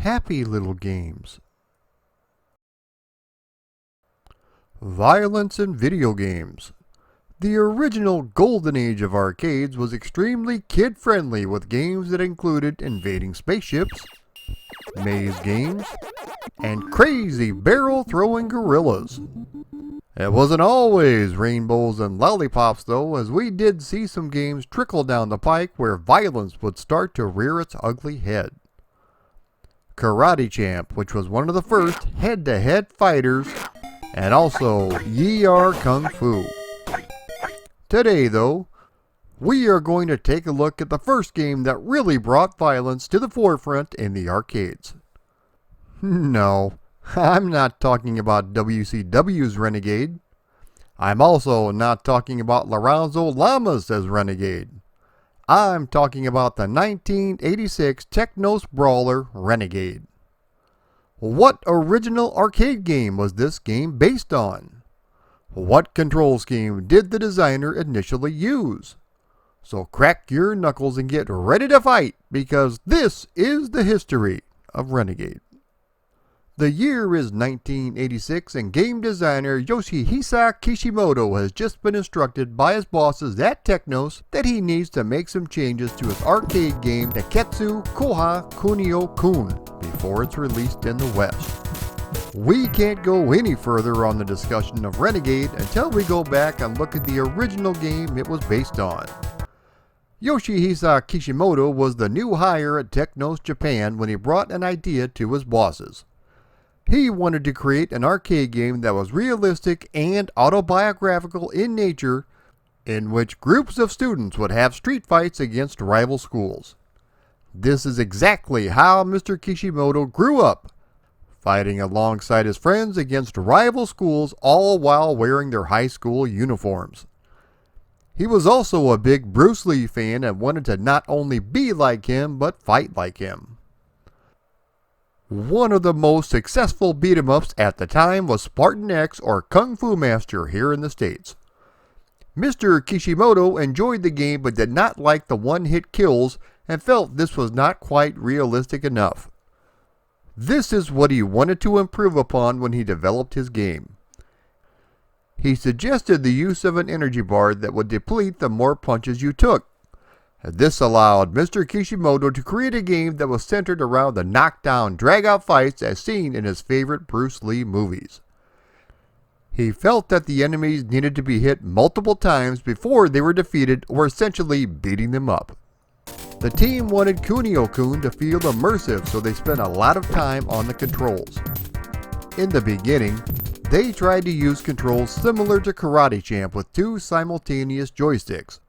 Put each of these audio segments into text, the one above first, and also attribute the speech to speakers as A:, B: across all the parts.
A: happy little games. Violence in video games. The original golden age of arcades was extremely kid-friendly with games that included invading spaceships, maze games, and crazy barrel-throwing gorillas. It wasn't always rainbows and lollipops though, as we did see some games trickle down the pike where violence would start to rear its ugly head. Karate Champ, which was one of the first head-to-head fighters, and also Yi-Ar Kung Fu. Today though, we are going to take a look at the first game that really brought violence to the forefront in the arcades. No, I'm not talking about WCW's Renegade. I'm also not talking about Lorenzo Lamas as Renegade. I'm talking about the 1986 technos brawler Renegade. What original arcade game was this game based on? What control scheme did the designer initially use? So crack your knuckles and get ready to fight, because this is the history of Renegade. The year is 1986 and game designer Yoshihisa Kishimoto has just been instructed by his bosses at Technos that he needs to make some changes to his arcade game Nekketsu Kōha Kunio-kun before it's released in the West. We can't go any further on the discussion of Renegade until we go back and look at the original game it was based on. Yoshihisa Kishimoto was the new hire at Technos Japan when he brought an idea to his bosses. He wanted to create an arcade game that was realistic and autobiographical in nature, in which groups of students would have street fights against rival schools. This is exactly how Mr. Kishimoto grew up, fighting alongside his friends against rival schools, all while wearing their high school uniforms. He was also a big Bruce Lee fan and wanted to not only be like him, but fight like him. One of the most successful beat-em-ups at the time was Spartan X or Kung Fu Master here in the States. Mr. Kishimoto enjoyed the game but did not like the one-hit kills and felt this was not quite realistic enough. This is what he wanted to improve upon when he developed his game. He suggested the use of an energy bar that would deplete the more punches you took. This allowed Mr. Kishimoto to create a game that was centered around the knockdown, drag-out fights as seen in his favorite Bruce Lee movies. He felt that the enemies needed to be hit multiple times before they were defeated, or essentially beating them up. The team wanted Kunio-kun to feel immersive, so they spent a lot of time on the controls. In the beginning, they tried to use controls similar to Karate Champ with two simultaneous joysticks,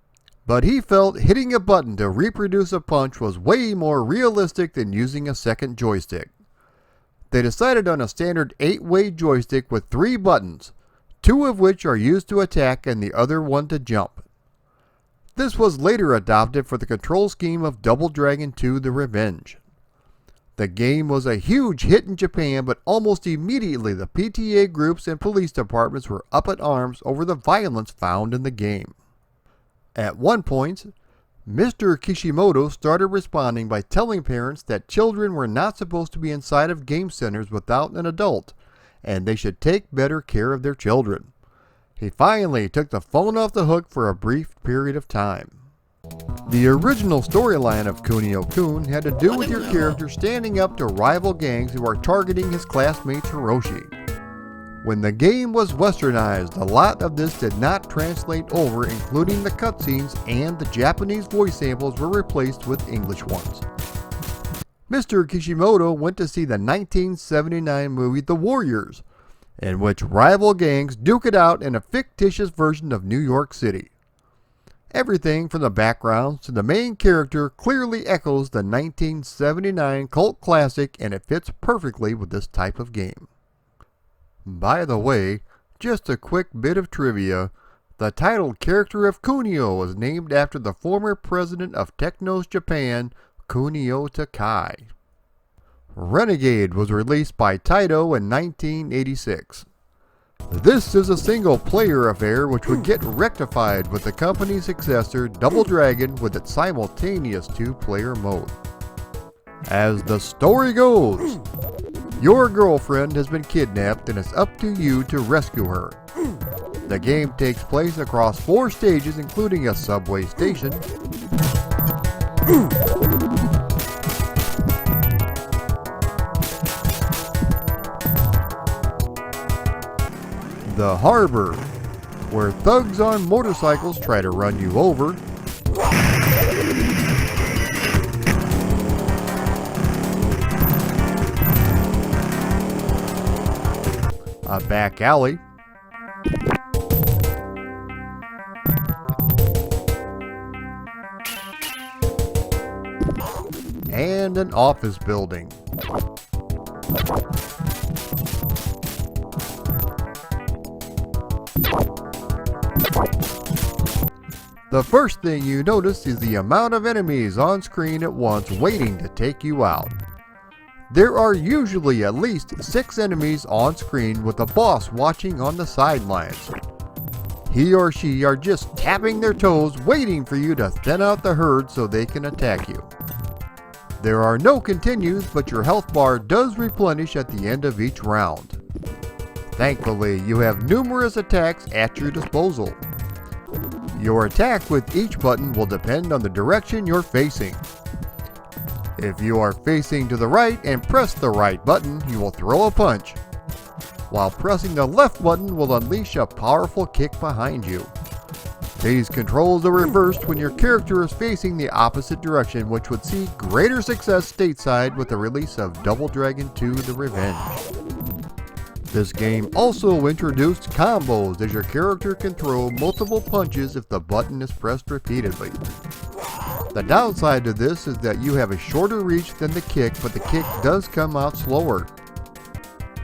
A: but he felt hitting a button to reproduce a punch was way more realistic than using a second joystick. They decided on a standard 8-way joystick with 3 buttons, 2 of which are used to attack and the other one to jump. This was later adopted for the control scheme of Double Dragon 2: The Revenge. The game was a huge hit in Japan, but almost immediately the PTA groups and police departments were up at arms over the violence found in the game. At one point, Mr. Kishimoto started responding by telling parents that children were not supposed to be inside of game centers without an adult, and they should take better care of their children. He finally took the phone off the hook for a brief period of time. The original storyline of Kunio-kun had to do with your character standing up to rival gangs who are targeting his classmates Hiroshi. When the game was westernized, a lot of this did not translate over, including the cutscenes, and the Japanese voice samples were replaced with English ones. Mr. Kishimoto went to see the 1979 movie The Warriors, in which rival gangs duke it out in a fictitious version of New York City. Everything from the backgrounds to the main character clearly echoes the 1979 cult classic, and it fits perfectly with this type of game. By the way, just a quick bit of trivia, the title character of Kunio was named after the former president of Technos Japan, Kunio Takai. Renegade was released by Taito in 1986. This is a single-player affair which would get rectified with the company's successor, Double Dragon, with its simultaneous 2-player mode. As the story goes, your girlfriend has been kidnapped and it's up to you to rescue her. The game takes place across 4 stages, including a subway station, the harbor, where thugs on motorcycles try to run you over, a back alley, and an office building. The first thing you notice is the amount of enemies on screen at once waiting to take you out. There are usually at least 6 enemies on screen with a boss watching on the sidelines. He or she are just tapping their toes waiting for you to thin out the herd so they can attack you. There are no continues, but your health bar does replenish at the end of each round. Thankfully, you have numerous attacks at your disposal. Your attack with each button will depend on the direction you're facing. If you are facing to the right and press the right button, you will throw a punch, while pressing the left button will unleash a powerful kick behind you. These controls are reversed when your character is facing the opposite direction, which would see greater success stateside with the release of Double Dragon 2: The Revenge. This game also introduced combos, as your character can throw multiple punches if the button is pressed repeatedly. The downside to this is that you have a shorter reach than the kick, but the kick does come out slower.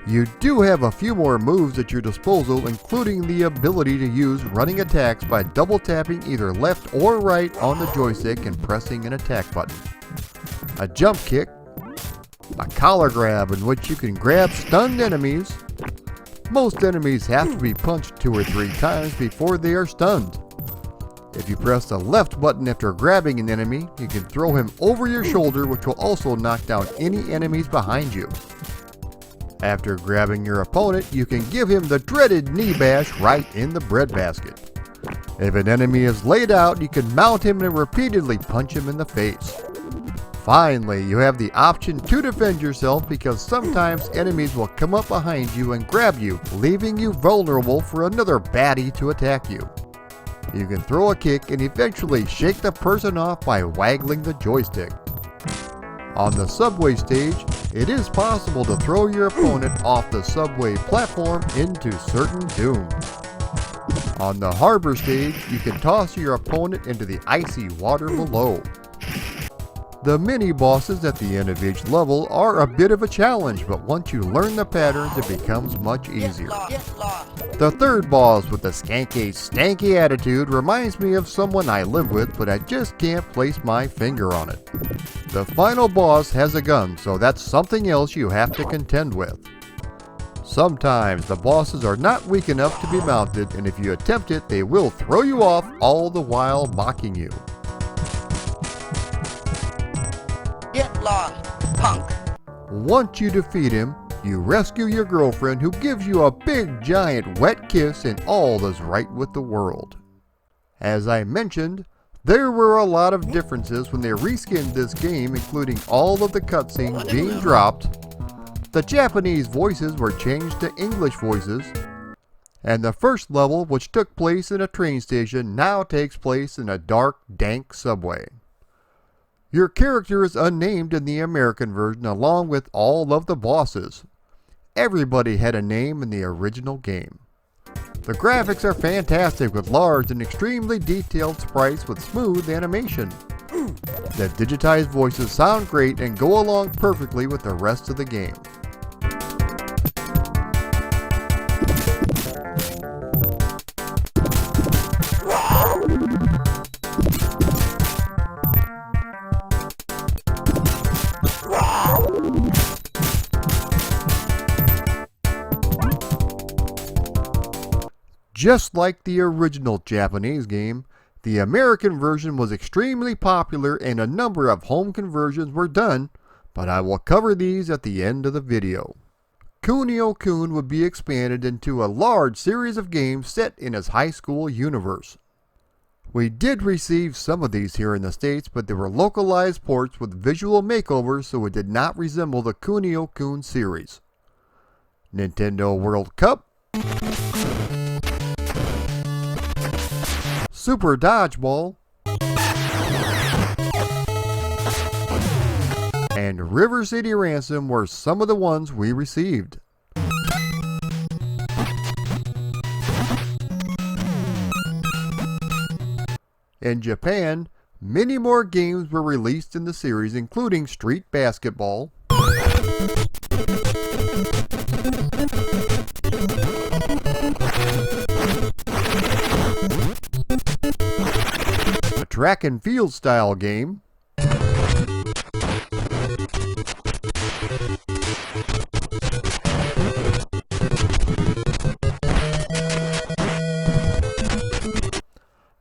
A: You do have a few more moves at your disposal, including the ability to use running attacks by double tapping either left or right on the joystick and pressing an attack button. A jump kick, a collar grab in which you can grab stunned enemies. Most enemies have to be punched 2 or 3 times before they are stunned. If you press the left button after grabbing an enemy, you can throw him over your shoulder, which will also knock down any enemies behind you. After grabbing your opponent, you can give him the dreaded knee bash right in the breadbasket. If an enemy is laid out, you can mount him and repeatedly punch him in the face. Finally, you have the option to defend yourself, because sometimes enemies will come up behind you and grab you, leaving you vulnerable for another baddie to attack you. You can throw a kick and eventually shake the person off by waggling the joystick. On the subway stage, it is possible to throw your opponent off the subway platform into certain doom. On the harbor stage, you can toss your opponent into the icy water below. The mini-bosses at the end of each level are a bit of a challenge, but once you learn the patterns, it becomes much easier. The third boss with the stanky attitude reminds me of someone I live with, but I just can't place my finger on it. The final boss has a gun, so that's something else you have to contend with. Sometimes the bosses are not weak enough to be mounted, and if you attempt it, they will throw you off, all the while mocking you.
B: Get lost, punk!
A: Once you defeat him, you rescue your girlfriend, who gives you a big giant wet kiss, and all is right with the world. As I mentioned, there were a lot of differences when they reskinned this game, including all of the cutscenes being dropped, the Japanese voices were changed to English voices, and the first level, which took place in a train station, now takes place in a dark, dank subway. Your character is unnamed in the American version, along with all of the bosses. Everybody had a name in the original game. The graphics are fantastic, with large and extremely detailed sprites with smooth animation. The digitized voices sound great and go along perfectly with the rest of the game. Just like the original Japanese game, the American version was extremely popular and a number of home conversions were done, but I will cover these at the end of the video. Kunio-kun would be expanded into a large series of games set in his high school universe. We did receive some of these here in the States, but they were localized ports with visual makeovers, so it did not resemble the Kunio-kun series. Nintendo World Cup, Super Dodgeball, and River City Ransom were some of the ones we received. In Japan, many more games were released in the series, including Street Basketball, a track and field style game,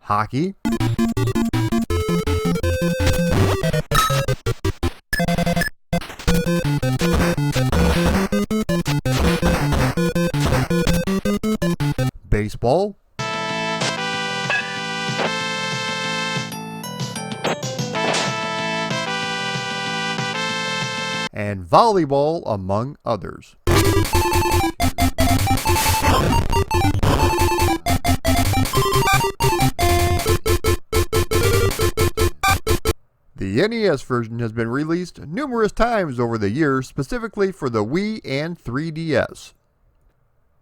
A: hockey, baseball, and volleyball, among others. The NES version has been released numerous times over the years, specifically for the Wii and 3DS.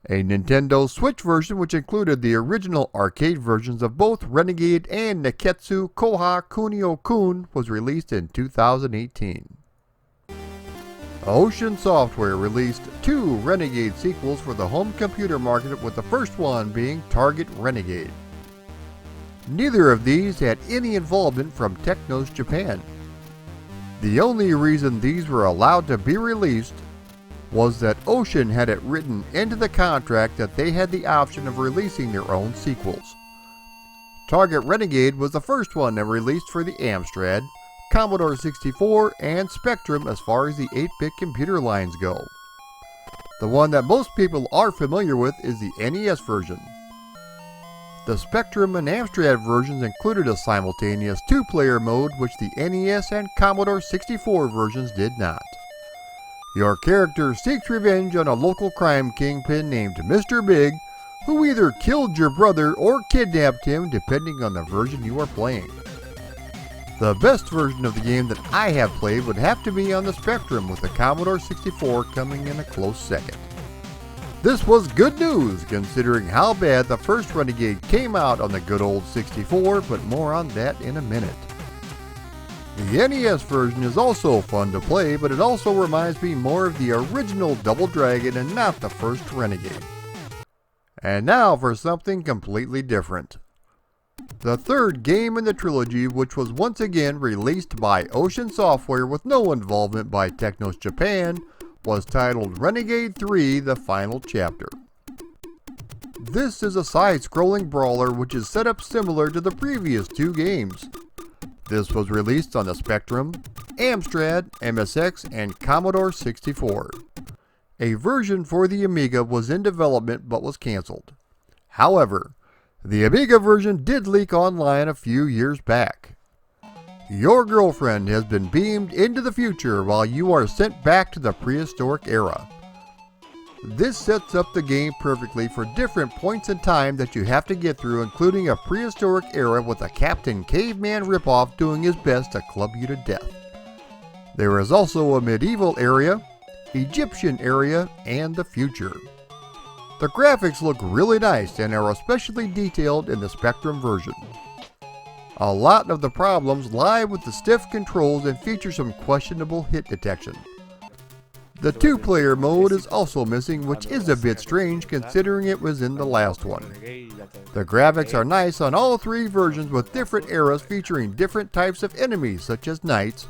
A: A Nintendo Switch version, which included the original arcade versions of both Renegade and Nekketsu Kōha Kunio-kun, was released in 2018. Ocean Software released 2 Renegade sequels for the home computer market, with the first one being Target Renegade. Neither of these had any involvement from Technos Japan. The only reason these were allowed to be released was that Ocean had it written into the contract that they had the option of releasing their own sequels. Target Renegade was the first one that released for the Amstrad, Commodore 64, and Spectrum as far as the 8-bit computer lines go. The one that most people are familiar with is the NES version. The Spectrum and Amstrad versions included a simultaneous 2-player mode, which the NES and Commodore 64 versions did not. Your character seeks revenge on a local crime kingpin named Mr. Big, who either killed your brother or kidnapped him, depending on the version you are playing. The best version of the game that I have played would have to be on the Spectrum, with the Commodore 64 coming in a close second. This was good news considering how bad the first Renegade came out on the good old 64, but more on that in a minute. The NES version is also fun to play, but it also reminds me more of the original Double Dragon and not the first Renegade. And now for something completely different. The third game in the trilogy, which was once again released by Ocean Software with no involvement by Technos Japan, was titled Renegade 3: The Final Chapter. This is a side-scrolling brawler which is set up similar to the previous 2 games. This was released on the Spectrum, Amstrad, MSX, and Commodore 64. A version for the Amiga was in development but was cancelled. However, the Amiga version did leak online a few years back. Your girlfriend has been beamed into the future while you are sent back to the prehistoric era. This sets up the game perfectly for different points in time that you have to get through, including a prehistoric era with a Captain Caveman ripoff doing his best to club you to death. There is also a medieval area, Egyptian area, and the future. The graphics look really nice and are especially detailed in the Spectrum version. A lot of the problems lie with the stiff controls and feature some questionable hit detection. The 2-player mode is also missing, which is a bit strange considering it was in the last one. The graphics are nice on all 3 versions, with different eras featuring different types of enemies such as knights,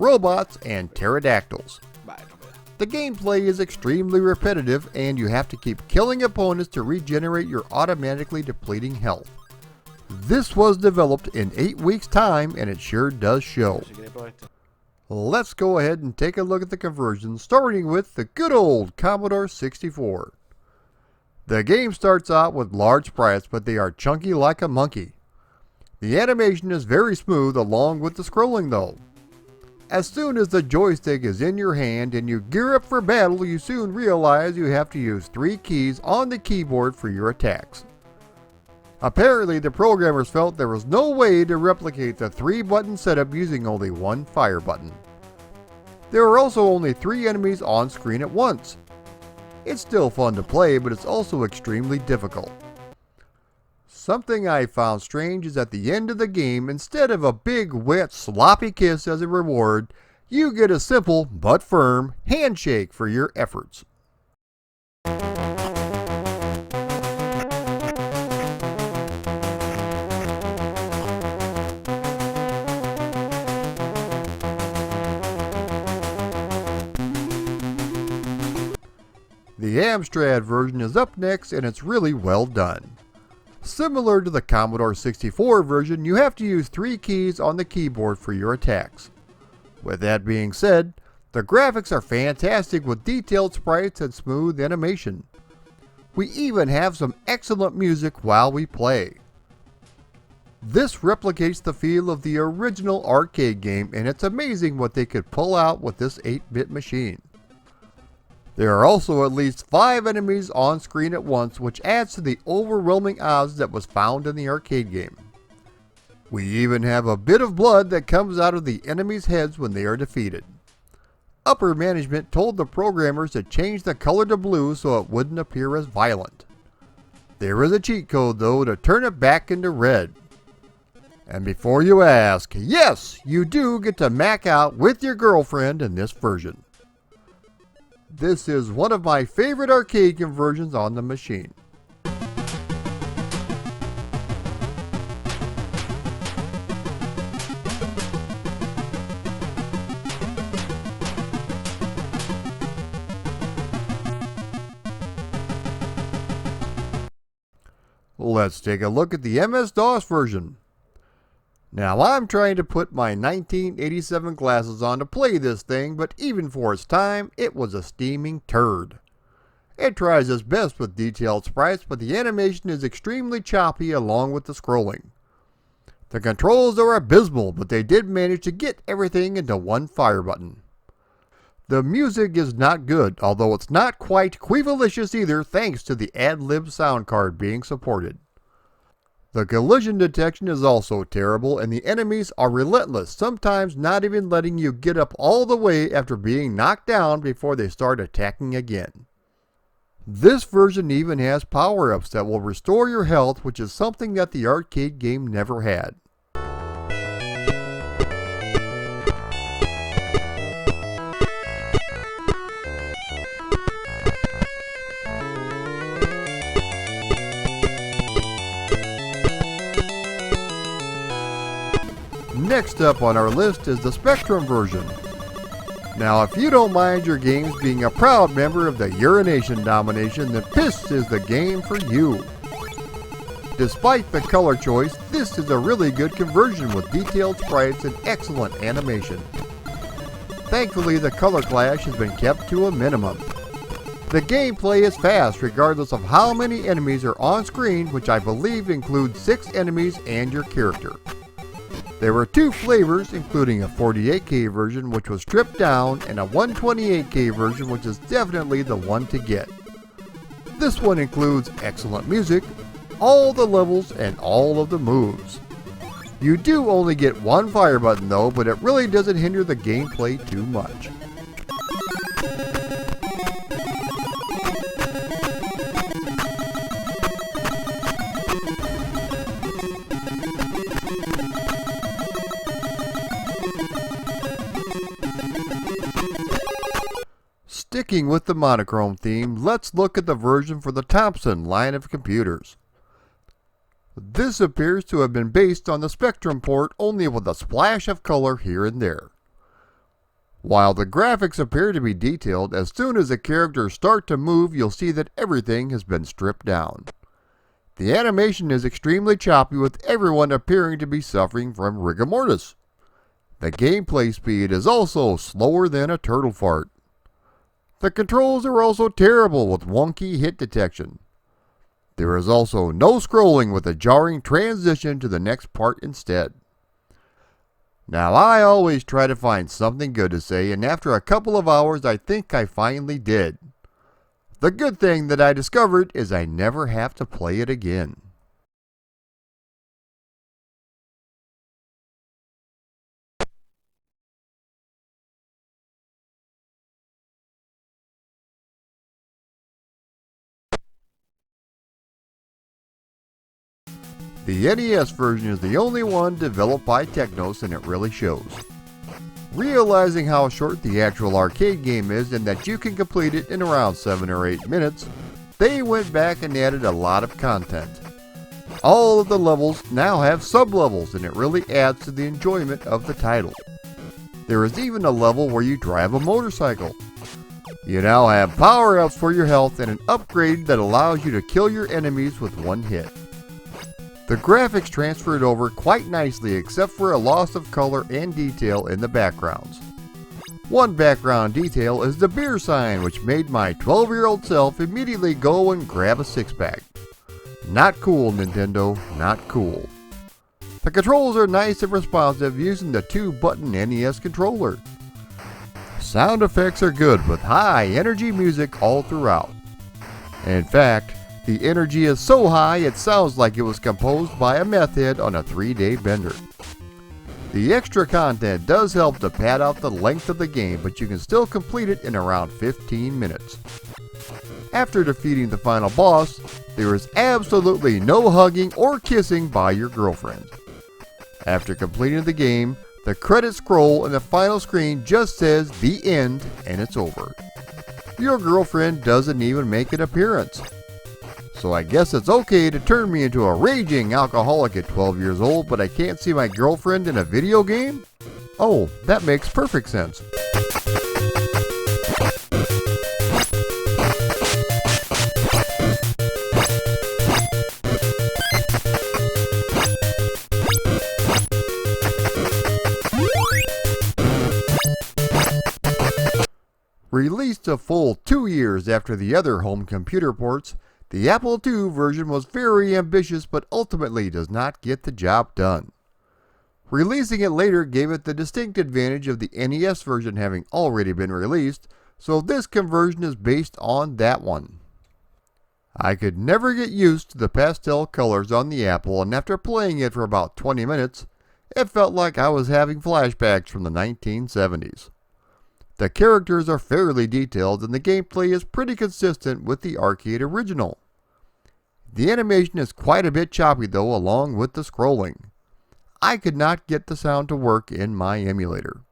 A: robots, and pterodactyls. The gameplay is extremely repetitive and you have to keep killing opponents to regenerate your automatically depleting health. This was developed in 8 weeks' time and it sure does show. Let's go ahead and take a look at the conversions, starting with the good old Commodore 64. The game starts out with large sprites, but they are chunky like a monkey. The animation is very smooth along with the scrolling though. As soon as the joystick is in your hand and you gear up for battle, you soon realize you have to use 3 keys on the keyboard for your attacks. Apparently, the programmers felt there was no way to replicate the 3-button setup using only 1 fire button. There are also only 3 enemies on screen at once. It's still fun to play, but it's also extremely difficult. Something I found strange is at the end of the game, instead of a big, wet, sloppy kiss as a reward, you get a simple, but firm, handshake for your efforts. The Amstrad version is up next, and it's really well done. Similar to the Commodore 64 version, you have to use 3 keys on the keyboard for your attacks. With that being said, the graphics are fantastic with detailed sprites and smooth animation. We even have some excellent music while we play. This replicates the feel of the original arcade game, and it's amazing what they could pull out with this 8-bit machine. There are also at least 5 enemies on screen at once, which adds to the overwhelming odds that was found in the arcade game. We even have a bit of blood that comes out of the enemies' heads when they are defeated. Upper management told the programmers to change the color to blue so it wouldn't appear as violent. There is a cheat code though to turn it back into red. And before you ask, yes, you do get to mac out with your girlfriend in this version. This is one of my favorite arcade conversions on the machine. Let's take a look at the MS-DOS version. Now I'm trying to put my 1987 glasses on to play this thing, but even for its time, it was a steaming turd. It tries its best with detailed sprites, but the animation is extremely choppy along with the scrolling. The controls are abysmal, but they did manage to get everything into 1 fire button. The music is not good, although it's not quite Queevalicious either thanks to the ad-lib sound card being supported. The collision detection is also terrible, and the enemies are relentless, sometimes not even letting you get up all the way after being knocked down before they start attacking again. This version even has power-ups that will restore your health, which is something that the arcade game never had. Next up on our list is the Spectrum version. Now if you don't mind your games being a proud member of the Urination domination, then this is the game for you. Despite the color choice, this is a really good conversion with detailed sprites and excellent animation. Thankfully, the color clash has been kept to a minimum. The gameplay is fast regardless of how many enemies are on screen, which I believe includes 6 enemies and your character. There were 2 flavors, including a 48K version which was stripped down and a 128K version which is definitely the one to get. This one includes excellent music, all the levels, and all of the moves. You do only get 1 fire button though, but it really doesn't hinder the gameplay too much. Sticking with the monochrome theme, let's look at the version for the Thomson line of computers. This appears to have been based on the Spectrum port, only with a splash of color here and there. While the graphics appear to be detailed, as soon as the characters start to move, you'll see that everything has been stripped down. The animation is extremely choppy, with everyone appearing to be suffering from rigor mortis. The gameplay speed is also slower than a turtle fart. The controls are also terrible with wonky hit detection. There is also no scrolling with a jarring transition to the next part instead. Now I always try to find something good to say, and after a couple of hours I think I finally did. The good thing that I discovered is I never have to play it again. The NES version is the only one developed by Technos, and it really shows. Realizing how short the actual arcade game is and that you can complete it in around 7 or 8 minutes, they went back and added a lot of content. All of the levels now have sub-levels, and it really adds to the enjoyment of the title. There is even a level where you drive a motorcycle. You now have power-ups for your health and an upgrade that allows you to kill your enemies with one hit. The graphics transferred over quite nicely except for a loss of color and detail in the backgrounds. One background detail is the beer sign, which made my 12-year-old self immediately go and grab a six-pack. Not cool, Nintendo, not cool. The controls are nice and responsive using the 2-button NES controller. Sound effects are good with high energy music all throughout. In fact, the energy is so high it sounds like it was composed by a meth head on a 3-day bender. The extra content does help to pad out the length of the game, but you can still complete it in around 15 minutes. After defeating the final boss, there is absolutely no hugging or kissing by your girlfriend. After completing the game, the credits scroll and the final screen just says "The End" and it's over. Your girlfriend doesn't even make an appearance. So I guess it's okay to turn me into a raging alcoholic at 12 years old, but I can't see my girlfriend in a video game? Oh, that makes perfect sense. Released a full 2 years after the other home computer ports, the Apple II version was very ambitious but ultimately does not get the job done. Releasing it later gave it the distinct advantage of the NES version having already been released, so this conversion is based on that one. I could never get used to the pastel colors on the Apple, and after playing it for about 20 minutes, it felt like I was having flashbacks from the 1970s. The characters are fairly detailed and the gameplay is pretty consistent with the arcade original. The animation is quite a bit choppy though, along with the scrolling. I could not get the sound to work in my emulator.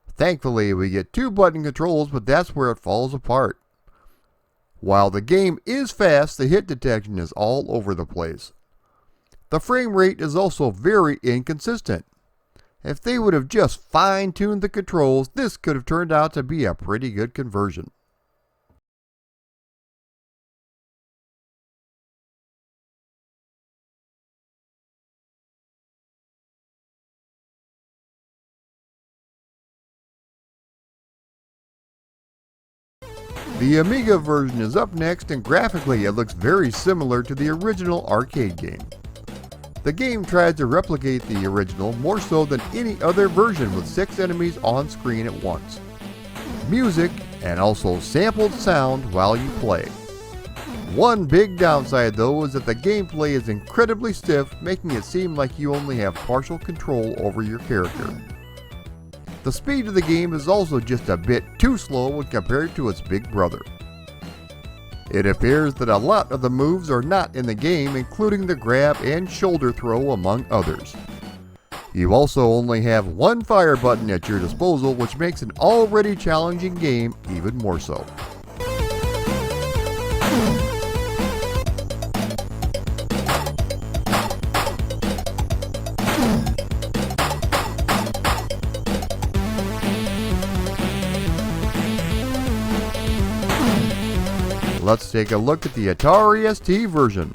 A: Thankfully we get 2-button controls, but that's where it falls apart. While the game is fast, the hit detection is all over the place. The frame rate is also very inconsistent. If they would have just fine-tuned the controls, this could have turned out to be a pretty good conversion. The Amiga version is up next, and graphically it looks very similar to the original arcade game. The game tried to replicate the original more so than any other version with 6 enemies on screen at once. Music and also sampled sound while you play. One big downside though is that the gameplay is incredibly stiff, making it seem like you only have partial control over your character. The speed of the game is also just a bit too slow when compared to its big brother. It appears that a lot of the moves are not in the game, including the grab and shoulder throw among others. You also only have one fire button at your disposal, which makes an already challenging game even more so. Let's take a look at the Atari ST version.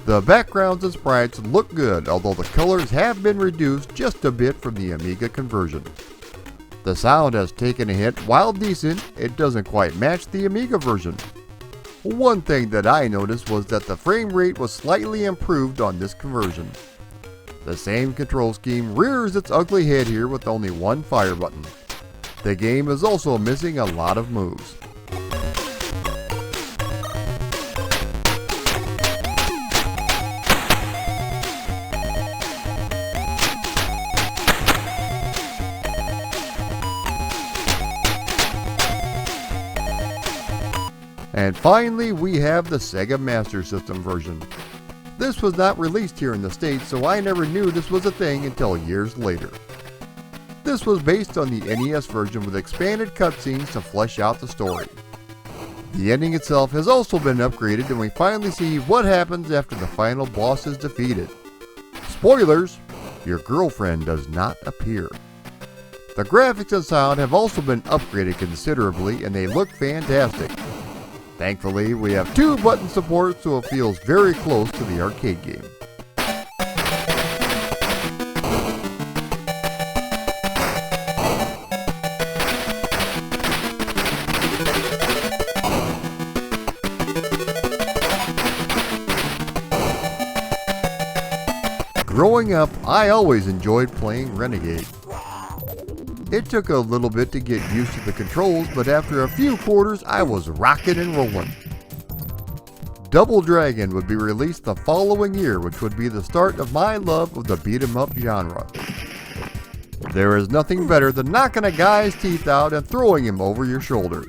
A: The backgrounds and sprites look good, although the colors have been reduced just a bit from the Amiga conversion. The sound has taken a hit. While decent, it doesn't quite match the Amiga version. One thing that I noticed was that the frame rate was slightly improved on this conversion. The same control scheme rears its ugly head here with only one fire button. The game is also missing a lot of moves. And finally, we have the Sega Master System version. This was not released here in the States, so I never knew this was a thing until years later. This was based on the NES version with expanded cutscenes to flesh out the story. The ending itself has also been upgraded, and we finally see what happens after the final boss is defeated. Spoilers! Your girlfriend does not appear. The graphics and sound have also been upgraded considerably, and they look fantastic. Thankfully, we have 2 button support, so it feels very close to the arcade game. Growing up, I always enjoyed playing Renegade. It took a little bit to get used to the controls, but after a few quarters, I was rocking and rolling. Double Dragon would be released the following year, which would be the start of my love of the beat-em-up genre. There is nothing better than knocking a guy's teeth out and throwing him over your shoulder.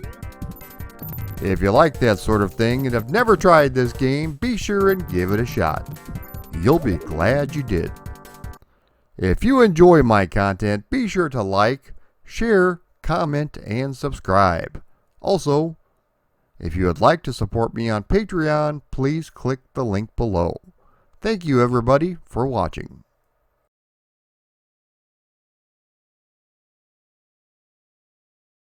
A: If you like that sort of thing and have never tried this game, be sure and give it a shot. You'll be glad you did. If you enjoy my content, be sure to like, share, comment, and subscribe. Also, if you would like to support me on Patreon, please click the link below. Thank you everybody for watching.